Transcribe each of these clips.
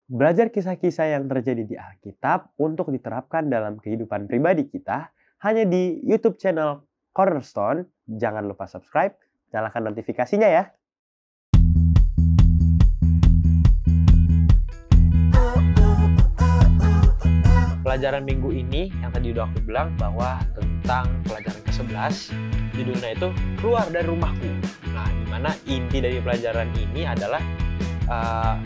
Belajar kisah-kisah yang terjadi di Alkitab untuk diterapkan dalam kehidupan pribadi kita hanya di YouTube channel Cornerstone. Jangan lupa subscribe, nyalakan notifikasinya ya. Pelajaran minggu ini yang tadi udah aku bilang bahwa tentang pelajaran ke-11, judulnya itu Keluar dari Rumahku. Nah, dimana inti dari pelajaran ini adalah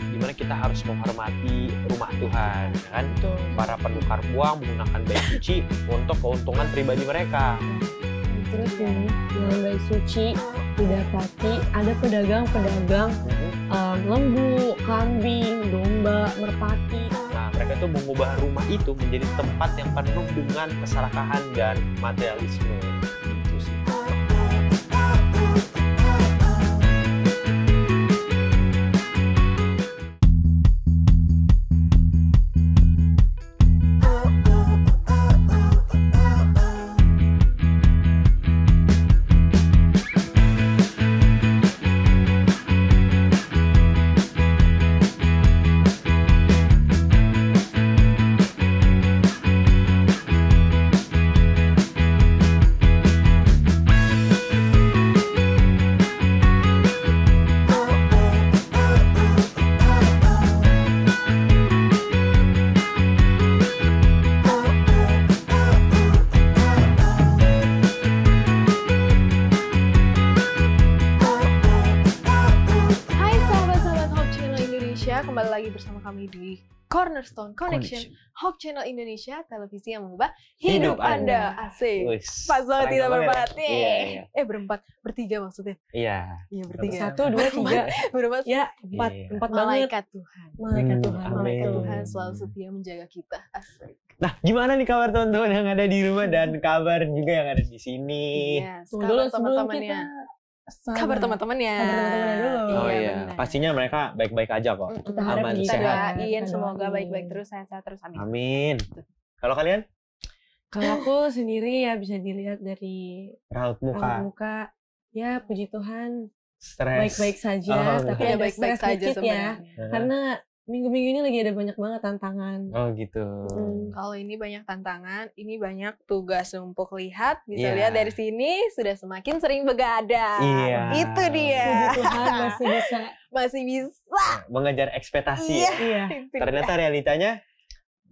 dimana kita harus menghormati rumah Tuhan, kan? Para penukar uang menggunakan bayi suci untuk keuntungan pribadi mereka. Terus yang bayi suci didapati ada pedagang-pedagang lembu, kambing, domba, merpati. Nah, mereka tuh mengubah rumah itu menjadi tempat yang penuh dengan keserakahan dan materialisme. Gitu sih. Kembali lagi bersama kami di Cornerstone Connection, Hope Channel Indonesia, televisi yang mengubah hidup Anda. Asik. Pas banget kita berempat. Iya. Berempat, bertiga maksudnya. Iya. Iya, bertiga. 1, 2, 3. Berempat. Ya, 4 banget. Malaikat Tuhan. Malaikat Tuhan. Malaikat Tuhan selalu setia menjaga kita. Asik. Nah, gimana nih kabar teman-teman yang ada di rumah dan kabar juga yang ada di sini? Yes, Tunggu dulu sebelum teman-temannya. kita Kabar teman-temannya. Kabar teman-temannya dulu. Oh iya, benar. pastinya mereka baik-baik aja kok. Kita harap Aman, Kita sehat. doain Kita semoga doain. baik-baik terus, sehat-sehat terus. Amin. Amin. Kalau kalian? Kalau aku sendiri ya bisa dilihat dari Raut raut muka, muka. Ya, puji Tuhan stres. baik-baik saja, Oh, tapi Ya, ada baik-baik stres saja dikit ya. sebenarnya. Karena minggu-minggu ini lagi ada banyak banget tantangan. Oh gitu. Kalau ini banyak tantangan, ini banyak tugas numpuk. Lihat, bisa Iya. lihat dari sini sudah semakin sering begadang. Iya. Itu dia. Puji Tuhan masih bisa. Masih bisa. Mengejar ekspektasi Iya. ya. Iya, Itu Ternyata realitanya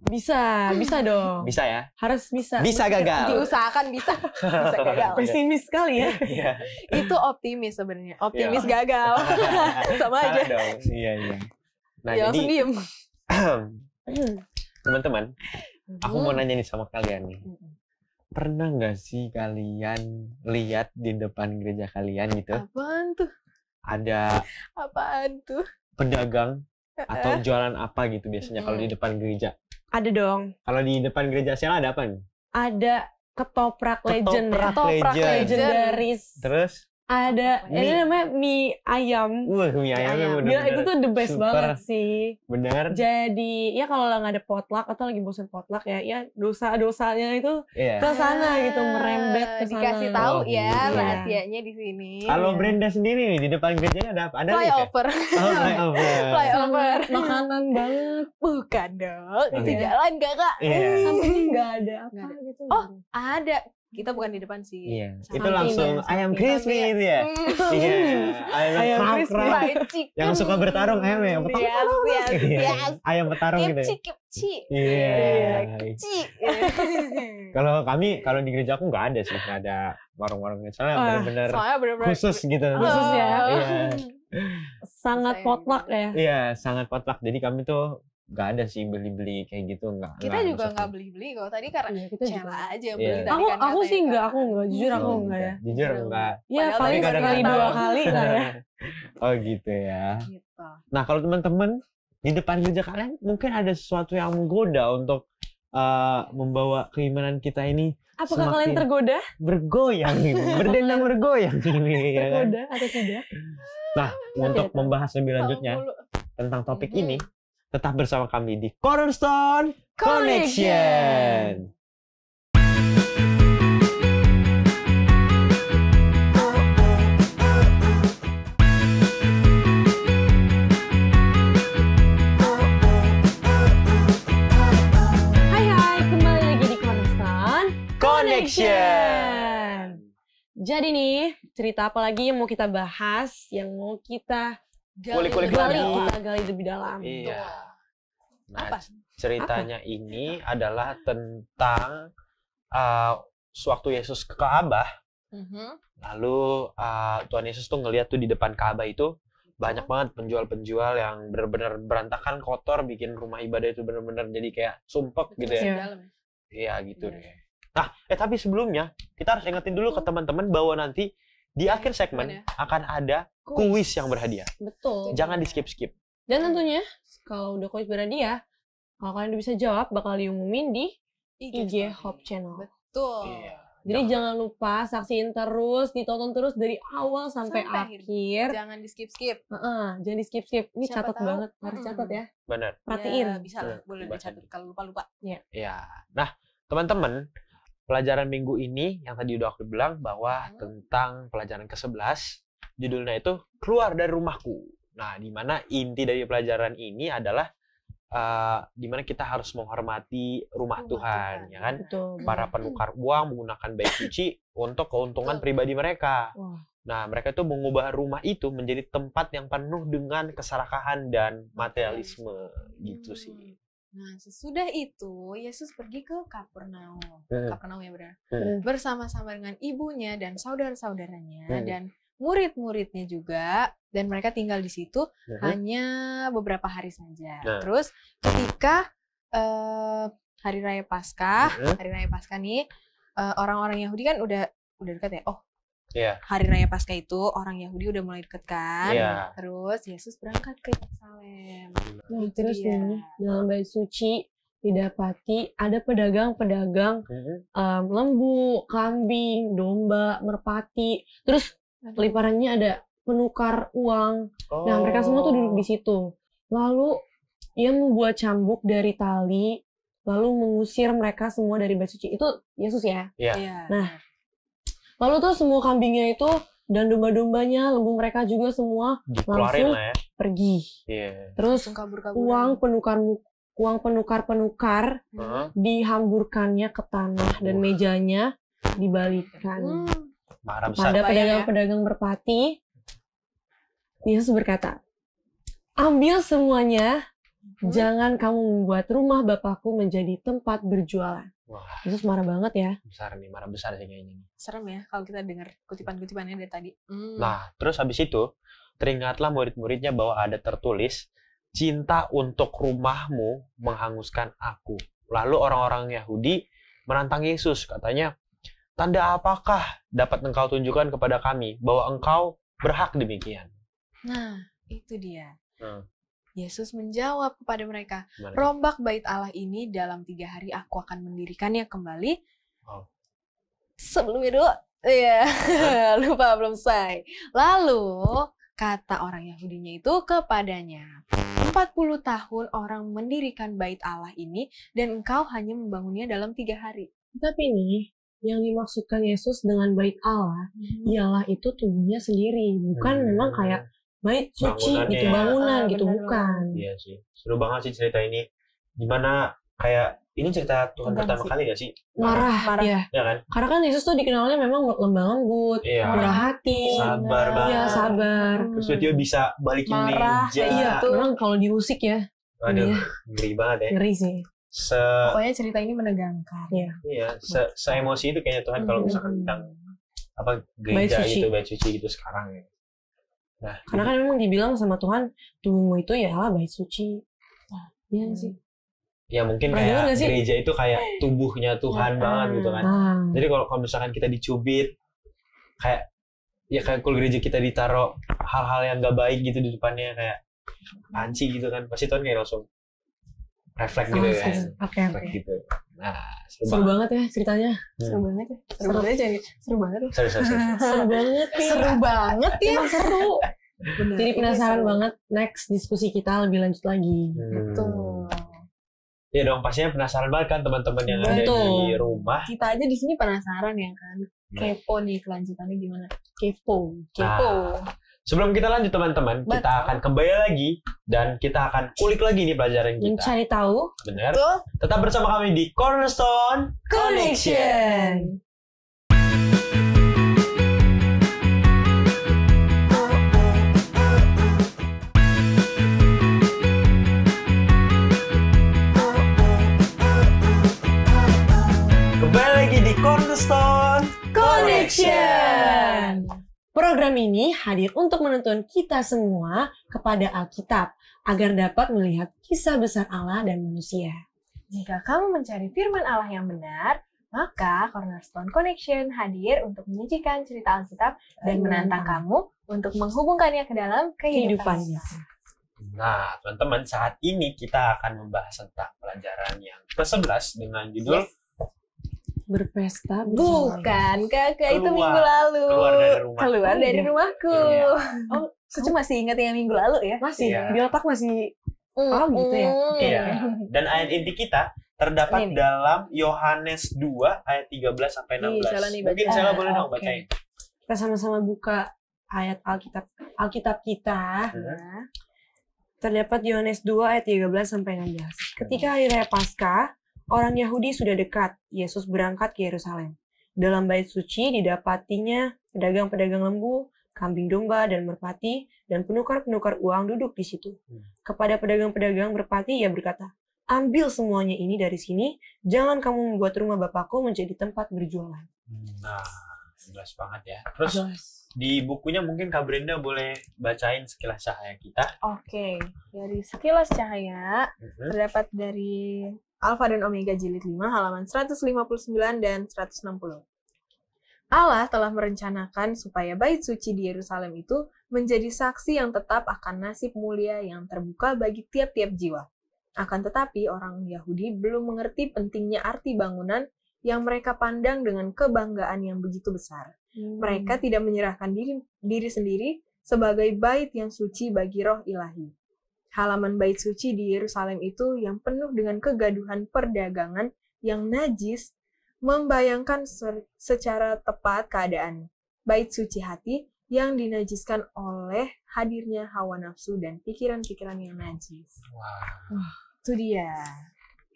bisa dong. bisa ya. Harus bisa. Bisa dia. gagal. Diusahakan bisa. Bisa gagal. Pesimis sekali ya. Iya. Itu optimis sebenarnya. Optimis gagal. Sama Salah aja. dong. Iya, iya. Nah, Ya, langsung jadi diem. teman-teman, aku mau nanya nih sama kalian nih. Hmm. Pernah nggak sih kalian lihat di depan gereja kalian gitu Apaan tuh? ada Apaan tuh? pedagang atau jualan apa gitu biasanya kalau di depan gereja? Ada dong. Kalau di depan gereja Sela ada apa nih? Ada ketoprak legend ya. Ketoprak legend. Legendaris. Terus, Ada, ini Mie. namanya mie ayam. mie ayamnya ayam. bener-bener Gila, itu tuh the best super. banget sih. Bener. Jadi, ya kalau nggak ada potluck atau lagi bosan potluck ya dosa-dosanya itu Iya. ke sana gitu, merembet ke sana. Dikasih tahu Oh, ya gitu. rahasianya di sini. Kalau Iya. Brenda sendiri nih di depan gerejanya ada apa? Ada nih, Kak? Flyover. Oh, flyover. Flyover. Makanan banget. Bukan dong. Itu Iya. jalan kakak. Iya. Sampingnya nggak ada apa Nggak ada. gitu. Oh, ada. Kita bukan di depan sih. Iya. Samping Itu langsung ya, ayam samping. crispy itu ya. Iya. Ayam Ayam crispy. kram-kram. Fried chicken. Yang suka bertarung ayam ya, betul? Yes. Iya. Ayam bertarung gitu. ya. Kipci. Iya. Kipci. Kalau di gereja aku nggak ada sih, nggak ada warung-warungnya. Soalnya Wah, bener-bener Soalnya bener-bener khusus gitu. Khusus ya. Iya. Sangat Sayang potluck banget. ya. Iya, sangat potluck. Jadi kami tuh nggak ada sih beli-beli kayak gitu, nggak. Kita juga maksudnya. nggak beli-beli kalau tadi karena Iya, kita Cela juga. aja Iya. beli tadi kan Aku sih katanya, enggak, Kak. aku enggak. Jujur aku Oh, enggak ya. Jujur enggak. Ya Padahal paling tadi sekali kadang-kadang. 2 kali lah ya. Oh gitu ya. Gitu. Nah kalau teman-teman di depan gereja kalian mungkin ada sesuatu yang menggoda untuk membawa keimanan kita ini Apakah semakin kalian tergoda? bergoyang gitu, berdendang bergoyang ini. Ya kan? Tergoda atau tidak? Nah untuk tahu. membahas lebih lanjutnya Tahu mulu. tentang topik Mhm. ini, tetap bersama kami di Cornerstone Connection. Connection. Jadi nih, cerita apa lagi yang mau kita bahas, yang mau kita Kulik-kulik gali, lagi. kita gali lebih dalam. Iya. Nah, Apa? ceritanya ini adalah tentang sewaktu Yesus ke Ka'bah, lalu Tuhan Yesus tuh ngeliat tuh di depan Ka'bah itu banyak banget penjual-penjual yang benar-benar berantakan, kotor, bikin rumah ibadah itu benar-benar jadi kayak sumpek gitu ya. Iya. Iya gitu deh. Nah, tapi sebelumnya kita harus ingetin dulu ke teman-teman bahwa nanti di akhir segmen akan ada kuis yang berhadiah. Betul. Jangan di skip-skip. Dan tentunya, kalau udah kuis berhadiah, kalau kalian udah bisa jawab, bakal diumumin di IG Hope Channel. Betul. Iya. Jadi jangan lupa saksiin terus, ditonton terus dari awal sampai akhir. Jangan di skip-skip. Jangan di skip-skip. Ini Siapa catat tahu. banget, harus catat ya. Benar. Perhatiin. Ya, bisa lah, boleh Baca dicatat kalau lupa-lupa. Ya. Nah, teman-teman, pelajaran minggu ini yang tadi udah aku bilang bahwa tentang pelajaran ke-11, judulnya itu Keluar dari Rumahku. Nah, di mana inti dari pelajaran ini adalah di mana kita harus menghormati rumah Tuhan, ya kan? Betul. Para penukar uang menggunakan bayi suci untuk keuntungan pribadi mereka. Wah. Nah, mereka itu mengubah rumah itu menjadi tempat yang penuh dengan keserakahan dan materialisme, gitu sih. Nah, sesudah itu Yesus pergi ke Kapernaum. Kapernaum ya benar. Bersama-sama dengan ibunya dan saudara-saudaranya dan murid-muridnya juga, dan mereka tinggal di situ hanya beberapa hari saja. Terus ketika hari raya Paskah nih, orang-orang Yahudi kan udah dekat ya. Oh, hari raya Paskah itu orang Yahudi udah mulai deket kan. Terus Yesus berangkat ke Yerusalem. Nah, terus nih, dalam bait suci didapati ada pedagang-pedagang lembu, kambing, domba, merpati. Terus peliparannya ada penukar uang. Nah, mereka semua tuh duduk di situ. Lalu ia membuat cambuk dari tali, lalu mengusir mereka semua dari bait suci. Itu Yesus ya? Iya. Nah, lalu tuh semua kambingnya itu dan domba-dombanya, lembu mereka juga semua langsung pergi. Terus uang penukar-penukar dihamburkannya ke tanah dan mejanya dibalikkan. Pada pedagang-pedagang merpati, Yesus berkata, "Ambil semuanya, jangan kamu membuat rumah Bapakku menjadi tempat berjualan." Wah. Yesus marah banget ya. Besar nih, marah besar sih kayaknya. Serem ya kalau kita dengar kutipan-kutipannya dari tadi. Nah, terus habis itu, teringatlah murid-muridnya bahwa ada tertulis, "Cinta untuk rumahmu menghanguskan aku." Lalu orang-orang Yahudi menantang Yesus, katanya, "Tanda apakah dapat engkau tunjukkan kepada kami bahwa engkau berhak demikian?" Nah, itu dia. Yesus menjawab kepada mereka, "Rombak bait Allah ini dalam 3 hari aku akan mendirikannya kembali." Sebelum itu, lupa belum selesai. Lalu, kata orang Yahudinya itu kepadanya, 40 tahun orang mendirikan bait Allah ini dan engkau hanya membangunnya dalam 3 hari. Tapi nih, yang dimaksudkan Yesus dengan bait Allah ialah itu tubuhnya sendiri, bukan memang kayak bait suci gitu, bangunan gitu, bukan. Iya sih, seru banget sih cerita ini. Gimana kayak ini cerita Tuhan pertama kali gak sih? Marah. Ya kan? Karena kan Yesus tuh dikenalnya memang lemah lembut, murah hati, sabar banget. Iya, sabar. Terus dia bisa balikin meja. Iya, memang kalau diusik ya. Aduh, ngeri banget ya. Ngeri sih. Pokoknya cerita ini menegangkan. Iya, se-emosi itu kayaknya Tuhan kalau misalkan tentang gereja gitu, bait suci gitu sekarang ya. Nah, karena kan memang dibilang sama Tuhan, tubuhmu itu ya bait suci. Iya sih. Ya mungkin kayak gereja itu kayak tubuhnya Tuhan banget gitu kan. Jadi kalau misalkan kita dicubit, kayak kalau gereja kita ditaruh hal-hal yang gak baik gitu di depannya, kayak panci gitu kan, pasti Tuhan kayak langsung refleks gitu kan. Oke. Gitu. Nah, seru banget ya ceritanya. Seru banget ya. Seru banget ya. Seru banget ya. Seru banget ya. Seru banget ya. Emang seru. Bener, jadi penasaran banget next diskusi kita lebih lanjut lagi. Betul. Ya dong, pastinya penasaran banget kan teman-teman yang ada di rumah. Kita aja di sini penasaran ya kan. Kepo nih kelanjutannya gimana. Kepo. Sebelum kita lanjut teman-teman, kita akan kembali lagi dan kita akan kulik lagi nih pelajaran kita. Mencari tahu. Benar. Tetap bersama kami di Cornerstone Connection. Program ini hadir untuk menuntun kita semua kepada Alkitab agar dapat melihat kisah besar Allah dan manusia. Jika kamu mencari firman Allah yang benar, maka Cornerstone Connection hadir untuk menyajikan cerita Alkitab dan menantang kamu untuk menghubungkannya ke dalam kehidupannya. Nah, teman-teman, saat ini kita akan membahas tentang pelajaran yang ke-11 dengan judul Berpesta Bukan, kakak, itu minggu lalu. Keluar dari rumahku. Iya. Oh, Suci masih ingat yang minggu lalu ya? Masih, Iya. di otak masih, oh gitu ya. Iya. Dan ayat inti kita terdapat Ini. dalam Yohanes 2 ayat 13 sampai 16. Ih, Sela nih, Mungkin baca. Sela boleh dong Oke. bacain. Kita sama-sama buka ayat Alkitab kita. Ya. Terdapat Yohanes 2 ayat 13 sampai 16. Ketika hari raya Paskah, orang Yahudi sudah dekat. Yesus berangkat ke Yerusalem. Dalam bait suci didapatinya pedagang-pedagang lembu, kambing domba dan merpati, dan penukar-penukar uang duduk di situ. Kepada pedagang-pedagang merpati ia berkata, "Ambil semuanya ini dari sini, jangan kamu membuat rumah Bapakku menjadi tempat berjualan." Nah, jelas banget ya. Terus Jelas. di bukunya mungkin Kak Brenda boleh bacain sekilas cahaya kita. Oke, dari sekilas cahaya terdapat dari Alfa dan Omega jilid 5 halaman 159 dan 160. Allah telah merencanakan supaya bait suci di Yerusalem itu menjadi saksi yang tetap akan nasib mulia yang terbuka bagi tiap-tiap jiwa. Akan tetapi orang Yahudi belum mengerti pentingnya arti bangunan yang mereka pandang dengan kebanggaan yang begitu besar. Mereka tidak menyerahkan diri sendiri sebagai bait yang suci bagi roh ilahi. Halaman bait suci di Yerusalem itu yang penuh dengan kegaduhan perdagangan yang najis membayangkan secara tepat keadaan bait suci hati yang dinajiskan oleh hadirnya hawa nafsu dan pikiran-pikiran yang najis. Wah. Itu dia.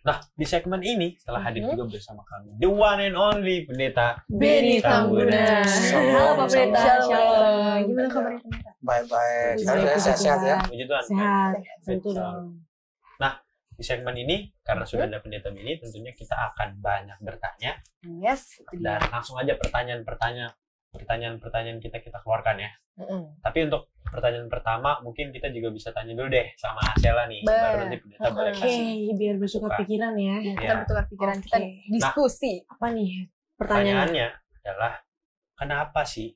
Nah, di segmen ini telah hadir juga bersama kami the one and only Pendeta Beni Tambuna. Halo Pak Pendeta. Shalom. Shalom. Gimana kabarnya Pendeta? Baik-baik. Puji Saya Tuhan. sehat-sehat ya. Puji Tuhan. Sehat, Baik. tentu Baik. dong. Di segmen ini, karena sudah ada Pendeta Beni, tentunya kita akan banyak bertanya. Yes, itu Dan dia. langsung aja pertanyaan-pertanyaan kita keluarkan ya. Tapi untuk pertanyaan pertama, mungkin kita juga bisa tanya dulu deh sama Sela nih. Baru nanti Pendeta boleh Oke, kasih. biar bersuka Buka. pikiran ya. Ya, kita Ya. bertukar pikiran, kita Oke. diskusi. Apa nih pertanyaannya? Pertanyaannya adalah, kenapa sih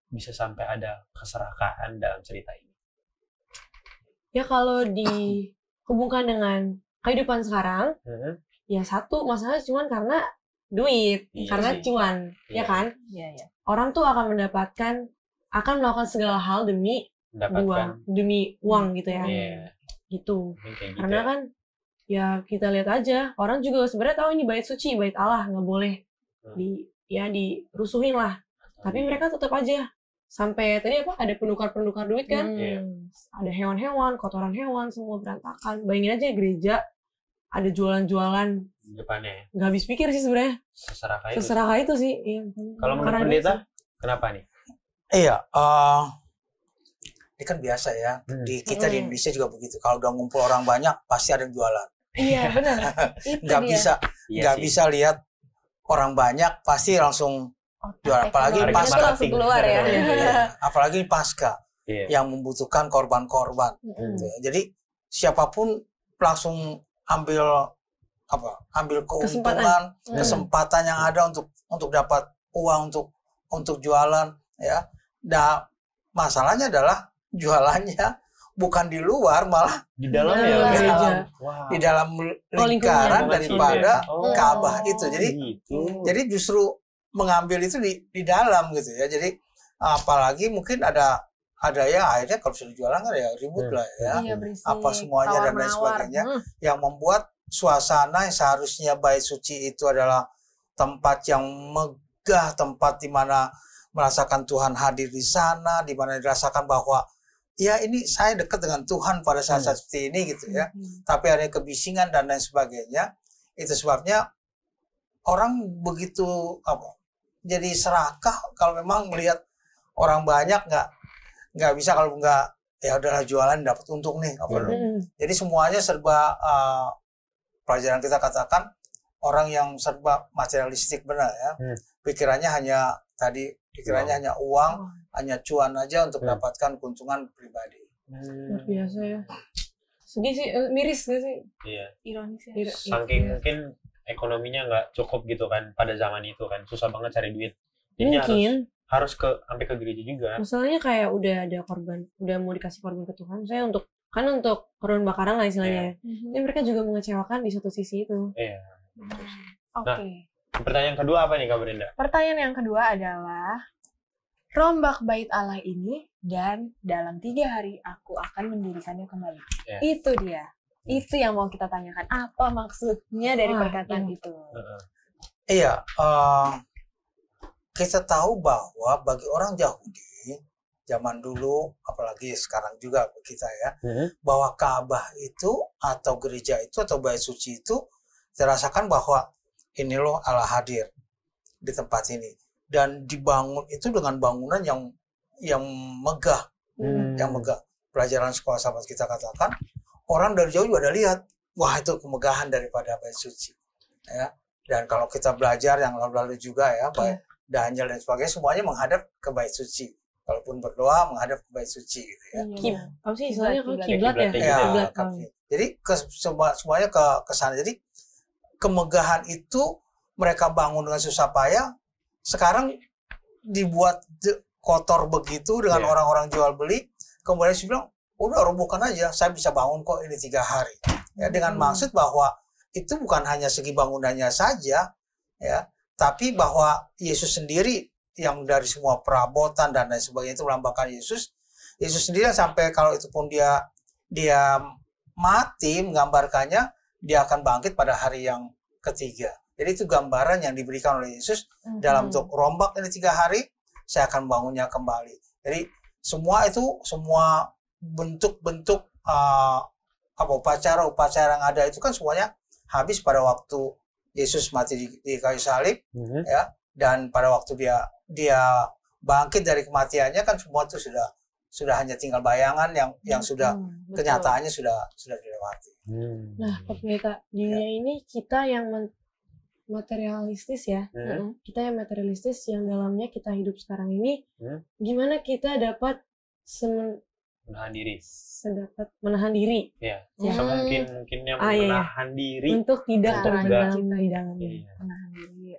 bisa sampai ada keserakahan dalam cerita ini? Ya kalau dihubungkan dengan kehidupan sekarang, ya satu masalahnya cuman karena duit, Iya karena sih. cuan, Iya. ya kan? Iya, iya. Orang tuh akan melakukan segala hal demi Mendapatkan demi uang gitu ya. Iya, Gitu. mungkin kayak gitu Karena ya. kan ya kita lihat aja, orang juga sebenarnya tahu ini bait suci, bait Allah, nggak boleh dirusuhin lah. Tapi mereka tetap aja sampai tadi ada penukar-penukar duit kan? Iya. Ada hewan-hewan, kotoran hewan, semua berantakan. Bayangin aja gereja ada jualan-jualan, Di depannya ya. nggak habis pikir sih sebenarnya. Seseraka itu. Seserah itu sih. Iya. Kalau menurut Karena Pendeta, duit kenapa nih? Iya, ini kan biasa ya. Di kita di Indonesia juga begitu. Kalau udah ngumpul orang banyak, pasti ada yang jualan. Iya, benar. Itu Nggak dia. bisa, Iya nggak sih. bisa lihat orang banyak, pasti langsung jualan. Apalagi Ekonominya pas tuh langsung marketing. keluar ya. Iya. Apalagi pasca Iya. yang membutuhkan korban-korban. Gitu ya. Jadi siapapun langsung ambil keuntungan, kesempatan yang ada untuk dapat uang untuk jualan ya. Nah, masalahnya adalah jualannya bukan di luar, malah Di dalam Di ya. dalam Bang? gereja. Wah. di dalam lingkungan lingkaran masjid daripada Oh, Ka'bah itu. Jadi gitu. jadi justru mengambil itu di dalam gitu ya. Jadi apalagi mungkin ada ya akhirnya kalau sudah jualan kan ya ribut lah ya. Iya, berisik. Apa semuanya dan lain Tawar-menawar. sebagainya. Yang membuat suasana yang seharusnya bait suci itu adalah tempat yang megah, tempat di mana merasakan Tuhan hadir di sana, di mana dirasakan bahwa ya ini saya dekat dengan Tuhan pada saat-saat seperti ini gitu ya. Tapi ada kebisingan dan lain sebagainya. Itu sebabnya orang begitu jadi serakah kalau memang melihat orang banyak nggak bisa, kalau nggak ya udahlah jualan dapat untung nih. Jadi semuanya serba pelajaran kita katakan orang yang serba materialistik benar ya. Pikirannya hanya hanya uang, hanya cuan aja untuk mendapatkan keuntungan pribadi. Luar biasa ya. Sedih sih, miris gak sih? Iya. Ironis ya. Saking mungkin ekonominya nggak cukup gitu kan pada zaman itu kan, susah banget cari duit. Jadi Mungkin harus sampai ke gereja juga. masalahnya kayak udah ada korban, udah mau dikasih korban ke Tuhan. Saya untuk korban bakaran lah istilahnya. Tapi mereka juga mengecewakan di satu sisi itu. Iya. Oke. Pertanyaan kedua apa nih Kak Brenda? Pertanyaan yang kedua adalah, rombak bait Allah ini dan dalam 3 hari aku akan mendirikannya kembali. Ya. Itu dia. Itu yang mau kita tanyakan. Apa maksudnya dari perkataan itu? Iya, kita tahu bahwa bagi orang Yahudi zaman dulu, apalagi sekarang juga kita ya, bahwa Ka'bah itu atau gereja itu atau bait suci itu dirasakan bahwa ini loh Allah hadir di tempat ini, dan dibangun itu dengan bangunan yang megah, yang megah. Pelajaran sekolah sahabat kita katakan, orang dari jauh juga ada lihat, wah itu kemegahan daripada bait suci, ya. Dan kalau kita belajar yang lalu-lalu juga ya, baik Daniel dan sebagainya, semuanya menghadap ke bait suci. Kalaupun berdoa menghadap ke bait suci gitu ya. Apa sih istilahnya kalau kiblat ya? Ya, jadi semuanya ke sana. Jadi kemegahan itu mereka bangun dengan susah payah, sekarang dibuat kotor begitu dengan orang-orang jual beli, kemudian saya bilang, udah robohkan aja, saya bisa bangun kok ini 3 hari. Ya, dengan maksud bahwa itu bukan hanya segi bangunannya saja, ya, tapi bahwa Yesus sendiri yang dari semua perabotan dan lain sebagainya itu melambangkan Yesus. Yesus sendiri sampai kalau itu pun dia mati, menggambarkannya dia akan bangkit pada hari yang ketiga. Jadi itu gambaran yang diberikan oleh Yesus dalam bentuk rombak ini 3 hari, saya akan bangunnya kembali. Jadi semua bentuk-bentuk upacara yang ada itu kan semuanya habis pada waktu Yesus mati di kayu salib, ya, dan pada waktu dia bangkit dari kematiannya kan semua itu sudah hanya tinggal bayangan yang sudah kenyataannya sudah dilewati. Nah, Pendeta, dunia ini kita yang materialistis ya. Kita yang materialistis yang dalamnya kita hidup sekarang ini, gimana kita dapat menahan diri. Ya. Semungkin-mungkinnya menahan diri untuk tidak terdalam. Menahan diri.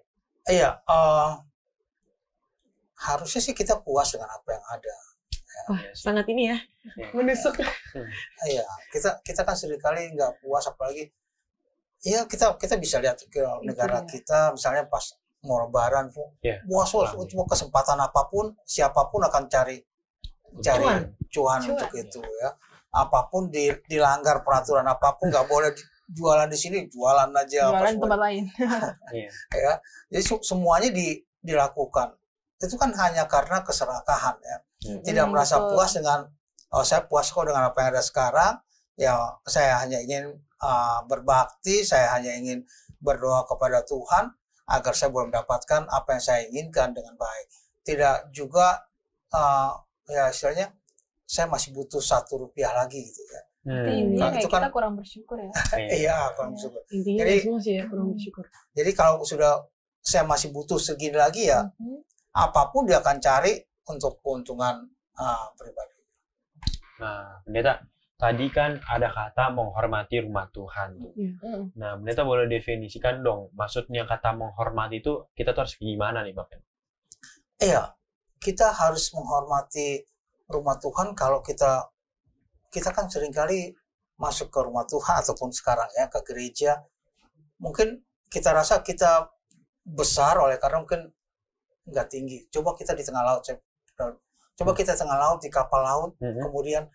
Iya, harusnya sih kita puas dengan apa yang ada. Wah, sangat ini ya, menusuk. Iya, kita kan seringkali nggak puas, apalagi ya kita bisa lihat ke negara kita, misalnya pas mau lebaran, puas untuk kesempatan apapun, siapapun akan cari cuan untuk itu ya. Apapun dilanggar peraturan apapun, nggak boleh jualan di sini, jualan aja. Jualan tempat lain. Ya, jadi semuanya dilakukan. Itu kan hanya karena keserakahan ya. Tidak merasa puas dengan, saya puas kok dengan apa yang ada sekarang. Ya, saya hanya ingin berbakti, saya hanya ingin berdoa kepada Tuhan agar saya boleh mendapatkan apa yang saya inginkan dengan baik. Tidak juga ya istilahnya saya masih butuh 1 rupiah lagi gitu ya. Intinya kayak kita kurang bersyukur ya. Iya, kurang bersyukur. Intinya Jadi semua sih ya kurang bersyukur. Jadi kalau sudah saya masih butuh segini lagi ya, apapun dia akan cari untuk keuntungan pribadi. Nah, Pendeta, tadi kan ada kata menghormati rumah Tuhan. Nah, Pendeta boleh definisikan dong, maksudnya kata menghormati itu kita tuh harus gimana nih, Bapak? Iya, kita harus menghormati rumah Tuhan. Kalau kita kan seringkali masuk ke rumah Tuhan ataupun sekarang ya ke gereja, mungkin kita rasa kita besar oleh karena mungkin nggak tinggi. Coba kita di tengah laut, coba kita tengah laut di kapal laut, kemudian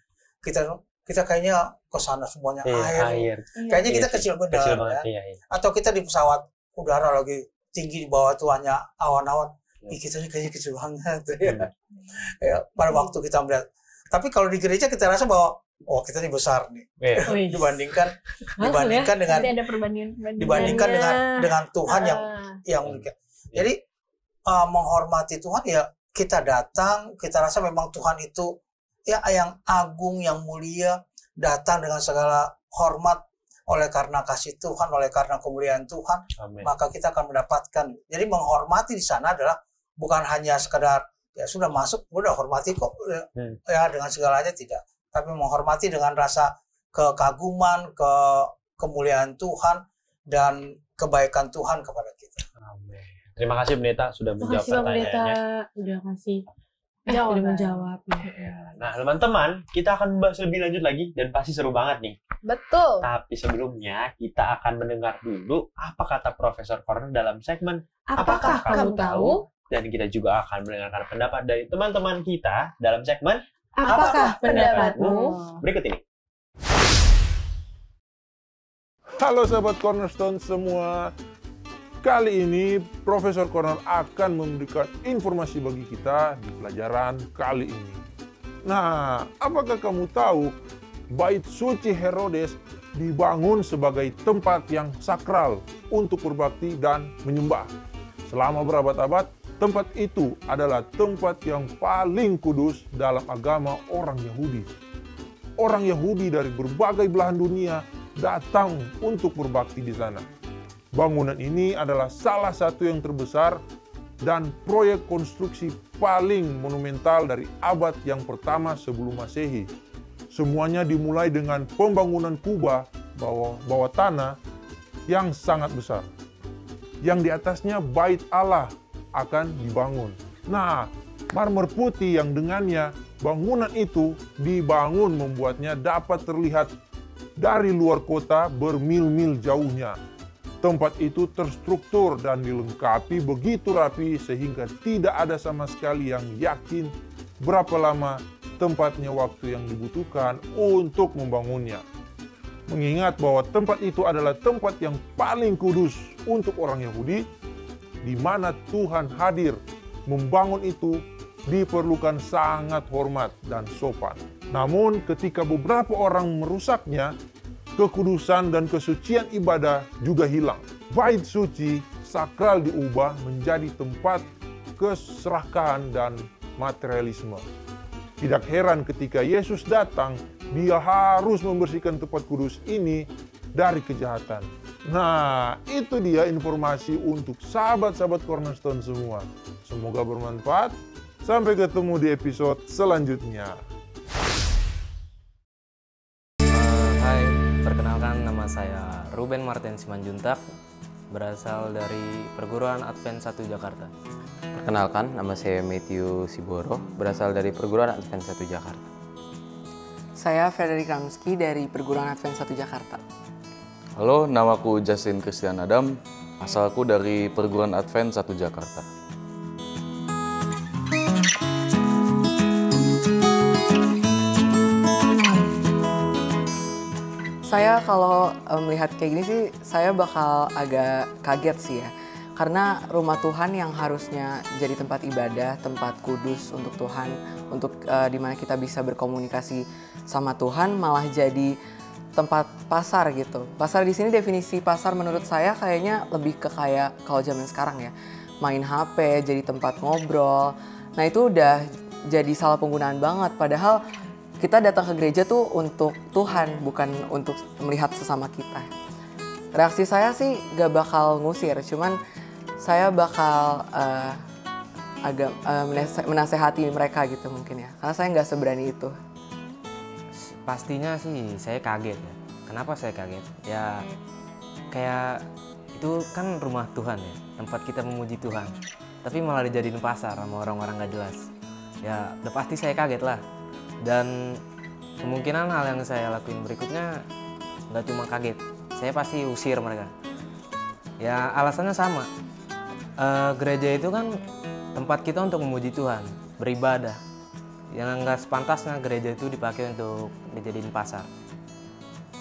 kita kayaknya ke sana semuanya air. Kayaknya kita kecil benar ya. Atau kita di pesawat udara lagi tinggi di bawah tuh hanya awan-awan. Kita ini kayaknya kecil banget ya. Ya, pada waktu kita melihat. Tapi kalau di gereja kita rasa bahwa kita ini besar nih. Dibandingkan dengan Tuhan yang jadi menghormati Tuhan ya, kita datang, kita rasa memang Tuhan itu ya yang agung, yang mulia, datang dengan segala hormat oleh karena kasih Tuhan, oleh karena kemuliaan Tuhan. Amen. Maka kita akan mendapatkan. Jadi menghormati di sana adalah bukan hanya sekedar ya sudah masuk, udah hormati kok, ya dengan segalanya tidak, tapi menghormati dengan rasa kekaguman, kemuliaan Tuhan dan kebaikan Tuhan kepada kita. Amin. Terima kasih pendeta sudah menjawab pertanyaannya. Udah kasih Jawaban. udah menjawab. Nah, teman-teman, kita akan membahas lebih lanjut lagi dan pasti seru banget nih. Betul. Tapi sebelumnya kita akan mendengar dulu apa kata Profesor Corner dalam segmen Apakah kamu tahu? Dan kita juga akan mendengarkan pendapat dari teman-teman kita dalam segmen Apakah pendapatmu? berikut ini. Halo sahabat Cornerstone semua. Kali ini Profesor Corner akan memberikan informasi bagi kita di pelajaran kali ini. Nah, apakah kamu tahu Bait Suci Herodes dibangun sebagai tempat yang sakral untuk berbakti dan menyembah? Selama berabad-abad, tempat itu adalah tempat yang paling kudus dalam agama orang Yahudi. Orang Yahudi dari berbagai belahan dunia datang untuk berbakti di sana. Bangunan ini adalah salah satu yang terbesar dan proyek konstruksi paling monumental dari abad yang pertama sebelum Masehi. Semuanya dimulai dengan pembangunan kubah bawah tanah yang sangat besar. Yang di atasnya bait Allah akan dibangun. Nah, marmer putih yang dengannya bangunan itu dibangun membuatnya dapat terlihat dari luar kota bermil-mil jauhnya. Tempat itu terstruktur dan dilengkapi begitu rapi sehingga tidak ada sama sekali yang yakin berapa lama tempatnya waktu yang dibutuhkan untuk membangunnya. Mengingat bahwa tempat itu adalah tempat yang paling kudus untuk orang Yahudi, di mana Tuhan hadir, membangun itu diperlukan sangat hormat dan sopan. Namun ketika beberapa orang merusaknya, kekudusan dan kesucian ibadah juga hilang. Bait suci sakral diubah menjadi tempat keserakahan dan materialisme. Tidak heran ketika Yesus datang, dia harus membersihkan tempat kudus ini dari kejahatan. Nah, itu dia informasi untuk sahabat-sahabat Cornerstone semua. Semoga bermanfaat. Sampai ketemu di episode selanjutnya. Hai, perkenalkan nama saya Ruben Martin Simanjuntak, berasal dari Perguruan Advent 1 Jakarta. Perkenalkan, nama saya Matthew Siboro, berasal dari Perguruan Advent 1 Jakarta. Saya Frederick Ramski dari Perguruan Advent 1 Jakarta. Halo, namaku Justin Christian Adam, asalku dari Perguruan Advent 1 Jakarta. Saya kalau melihat kayak gini sih, saya bakal agak kaget sih ya. Karena rumah Tuhan yang harusnya jadi tempat ibadah, tempat kudus untuk Tuhan, untuk dimana kita bisa berkomunikasi sama Tuhan, malah jadi tempat pasar gitu. Pasar di sini, definisi pasar menurut saya kayaknya lebih ke kayak kalau zaman sekarang ya, main HP, jadi tempat ngobrol. Nah itu udah jadi salah penggunaan banget. Padahal kita datang ke gereja tuh untuk Tuhan, bukan untuk melihat sesama kita. Reaksi saya sih gak bakal ngusir, cuman saya bakal agak menasehati mereka gitu mungkin ya. Karena saya gak seberani itu. Pastinya sih saya kaget ya. Kenapa saya kaget? Ya kayak itu kan rumah Tuhan ya, tempat kita memuji Tuhan. Tapi malah dijadiin pasar sama orang-orang gak jelas. Ya udah pasti saya kaget lah. Dan kemungkinan hal yang saya lakuin berikutnya nggak cuma kaget, saya pasti usir mereka. Ya alasannya sama, gereja itu kan tempat kita untuk memuji Tuhan, beribadah. Yang nggak sepantasnya gereja itu dipakai untuk dijadiin pasar.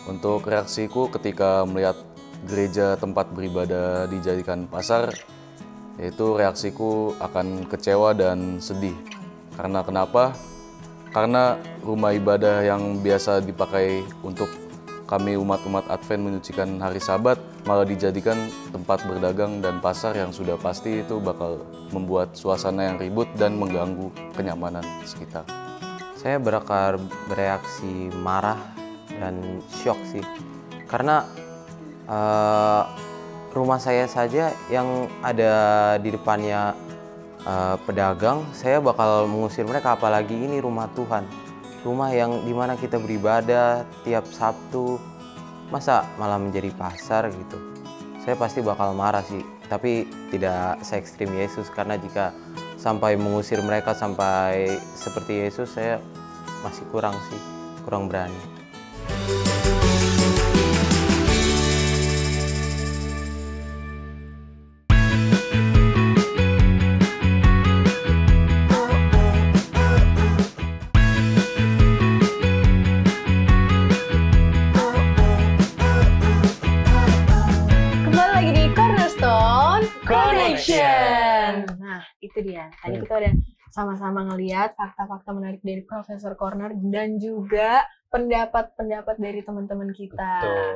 Untuk reaksiku ketika melihat gereja tempat beribadah dijadikan pasar, yaitu reaksiku akan kecewa dan sedih. Karena kenapa? Karena rumah ibadah yang biasa dipakai untuk kami umat-umat Advent menyucikan hari Sabat malah dijadikan tempat berdagang dan pasar yang sudah pasti itu bakal membuat suasana yang ribut dan mengganggu kenyamanan sekitar. Saya bereaksi marah dan syok sih. Karena rumah saya saja yang ada di depannya pedagang, saya bakal mengusir mereka, apalagi ini rumah Tuhan. Rumah yang dimana kita beribadah tiap Sabtu, masa malah menjadi pasar gitu. Saya pasti bakal marah sih, tapi tidak se-ekstrim Yesus, karena jika sampai mengusir mereka sampai seperti Yesus, saya masih kurang berani. Nah, itu dia. Tadi kita udah sama-sama ngelihat fakta-fakta menarik dari Profesor Corner dan juga pendapat-pendapat dari teman-teman kita. Betul.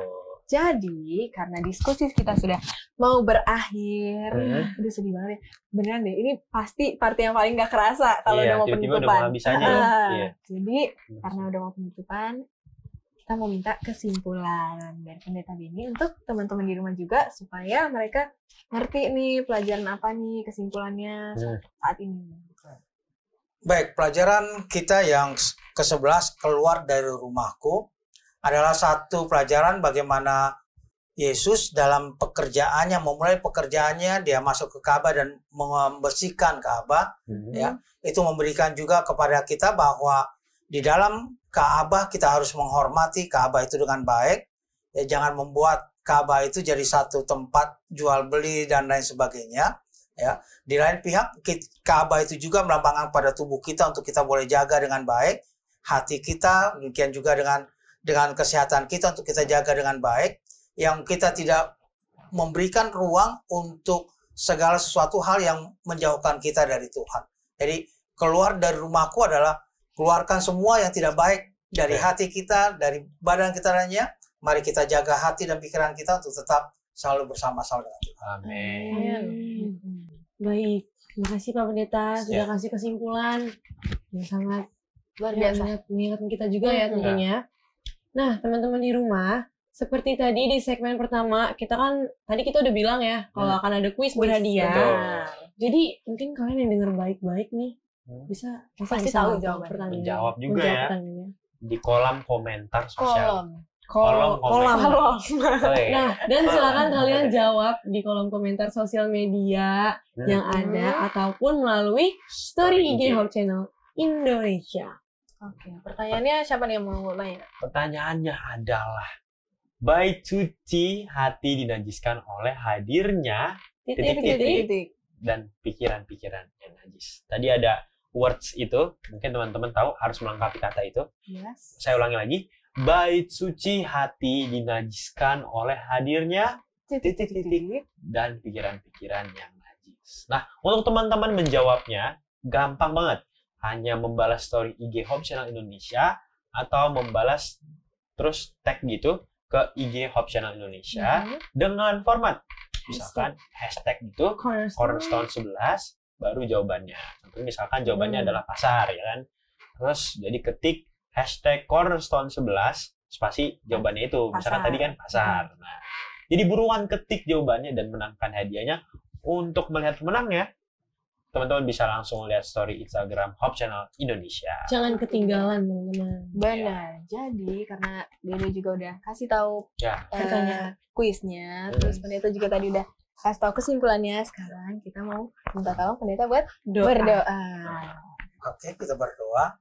Jadi, karena diskusi kita sudah mau berakhir, udah sedih banget ya. Beneran deh, ini pasti part yang paling gak kerasa kalau udah mau penutupan. Udah mau habis aja. Jadi, karena udah mau penutupan, kita mau minta kesimpulan dari Pendeta Benny untuk teman-teman di rumah juga, supaya mereka ngerti nih pelajaran apa nih kesimpulannya saat ini. Baik, pelajaran kita yang ke-11, keluar dari rumahku, adalah satu pelajaran bagaimana Yesus dalam pekerjaannya, memulai pekerjaannya, dia masuk ke Ka'bah dan membersihkan Ka'bah. Ya, itu memberikan juga kepada kita bahwa di dalam Ka'bah kita harus menghormati Ka'bah itu dengan baik. Ya, jangan membuat Ka'bah itu jadi satu tempat jual beli dan lain sebagainya. Ya, di lain pihak Ka'bah itu juga melambangkan pada tubuh kita untuk kita boleh jaga dengan baik, hati kita, demikian juga dengan kesehatan kita untuk kita jaga dengan baik, yang kita tidak memberikan ruang untuk segala sesuatu hal yang menjauhkan kita dari Tuhan. Jadi keluar dari rumahku adalah keluarkan semua yang tidak baik dari hati kita, dari badan kita lainnya. Mari kita jaga hati dan pikiran kita untuk tetap selalu bersama-sama dengan Tuhan. Amin. Baik, terima kasih Pak Pendeta sudah kasih kesimpulan yang sangat luar biasa mengingatkan kita juga ya tentunya. Nah, teman-teman di rumah, seperti tadi di segmen pertama, tadi kita udah bilang ya kalau akan ada kuis berhadiah. Jadi mungkin kalian yang dengar baik-baik nih bisa tahu jawaban pertanyaan. Menjawab juga ya di kolom komentar sosial. Kolom. Nah, dan silakan kalian jawab di kolom komentar sosial media yang ada ataupun melalui story IG Hope Channel Indonesia. Oke, pertanyaannya siapa nih yang mau tanya? Pertanyaannya adalah, bait suci hati dinajiskan oleh hadirnya titik-titik dan pikiran-pikiran yang najis. Tadi ada words itu, mungkin teman-teman tahu harus melengkapi kata itu. Yes. Saya ulangi lagi, bait suci hati dinajiskan oleh hadirnya titik-titik dan pikiran-pikiran yang najis. Nah, untuk teman-teman menjawabnya gampang banget. Hanya membalas story IG Hope Channel Indonesia atau membalas terus tag gitu ke IG Hope Channel Indonesia dengan format misalkan hashtag itu Cornerstone 11 baru jawabannya. Contohnya misalkan jawabannya adalah pasar ya kan. Terus jadi ketik hashtag Cornerstone 11 spasi jawabannya itu. Misalkan tadi kan pasar. Nah, jadi buruan ketik jawabannya dan menangkan hadiahnya. Untuk melihat pemenangnya, teman-teman bisa langsung lihat story Instagram Hope Channel Indonesia. Jangan ketinggalan, teman-teman. Benar. Jadi karena Dede juga udah kasih tahu kuisnya, terus Pendeta juga tadi udah kasih tahu kesimpulannya. Sekarang kita mau minta tolong Pendeta buat berdoa. Oke, kita berdoa.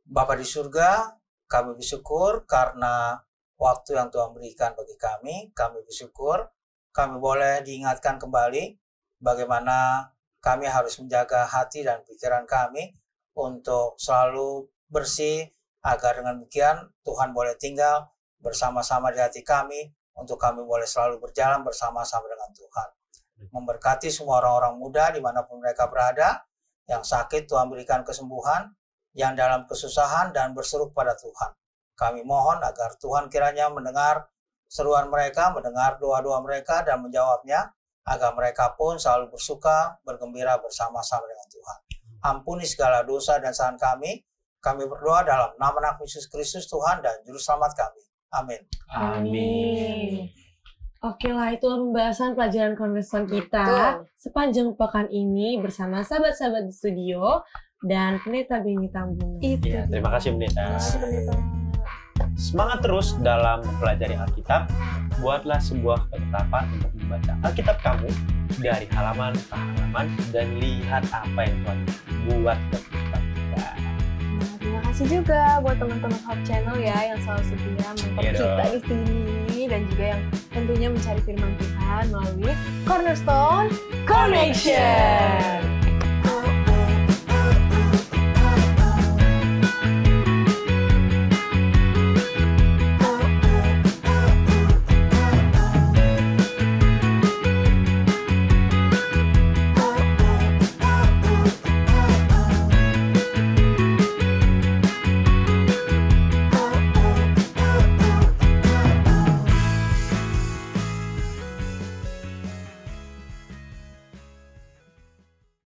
Bapa di surga, kami bersyukur karena waktu yang Tuhan berikan bagi kami. Kami bersyukur kami boleh diingatkan kembali bagaimana kami harus menjaga hati dan pikiran kami untuk selalu bersih, agar dengan demikian Tuhan boleh tinggal bersama-sama di hati kami, untuk kami boleh selalu berjalan bersama-sama dengan Tuhan. Memberkati semua orang-orang muda dimanapun mereka berada, yang sakit Tuhan berikan kesembuhan, yang dalam kesusahan dan berseru pada Tuhan. Kami mohon agar Tuhan kiranya mendengar seruan mereka, mendengar doa-doa mereka dan menjawabnya, agar mereka pun selalu bersuka, bergembira bersama-sama dengan Tuhan. Ampuni segala dosa dan kesalahan kami. Kami berdoa dalam nama Anak Yesus Kristus Tuhan dan Juru Selamat kami. Amin. Amin. Oke lah, itulah pembahasan pelajaran Cornerstone kita sepanjang pekan ini bersama sahabat-sahabat di studio dan Pendeta Beni Tambungan. Ya, terima kasih Pendeta. Semangat terus dalam mempelajari Alkitab. Buatlah sebuah ketetapan untuk membaca Alkitab kamu dari halaman ke halaman dan lihat apa yang Tuhan buat ke kita. Nah, terima kasih juga buat teman-teman Hope Channel ya yang selalu setia menonton kita di sini dan juga yang tentunya mencari firman Tuhan melalui Cornerstone Connection.